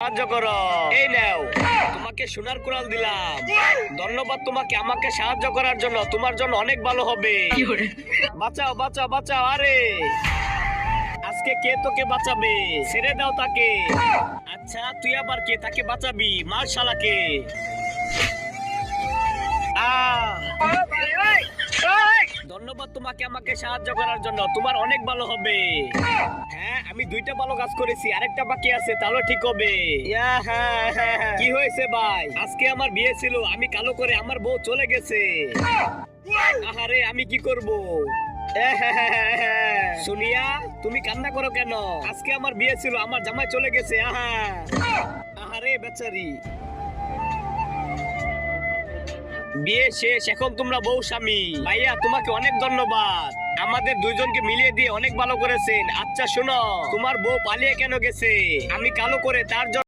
সাহায্য করো। এই নাও, তোমাকে সোনার কুড়াল দিলাম। ধন্যবাদ তোমাকে আমাকে সাহায্য করার জন্য। তোমার জন্য অনেক ভালো হবে। বাঁচাও বাঁচাও বাঁচাও। আরে আজকে কে তোকে বাঁচাবে? ছেড়ে দাও তাকে। আচ্ছা তুই আবার কে তাকে বাঁচাবি? মার শালাকে। ধন্যবাদ তোমাকে আমাকে সাহায্য করার জন্য। তোমার অনেক ভালো হবে। হ্যাঁ আমি দুইটা ভালো কাজ করেছি, আরেকটা বাকি আছে, তাহলে ঠিক হবে। কি হয়েছে ভাই? আজকে আমার বিয়ে ছিল, আমি কালো করে আমার বউ চলে গেছে। আহারে আমি কি করব? সুনিয়া তুমি কান্না করো কেন? আজকে আমার বিয়ে ছিল, আমার জামাই চলে গেছে। আহারে বেচারি। বিয়ে শেষ, এখন তোমরা বউ স্বামী। ভাইয়া তোমাকে অনেক ধন্যবাদ, আমাদের দুইজনকে মিলিয়ে দিয়ে অনেক ভালো করেছেন। আচ্ছা শোনো, তোমার বউ পালিয়ে কেন গেছে? আমি কালো করে তার জন্য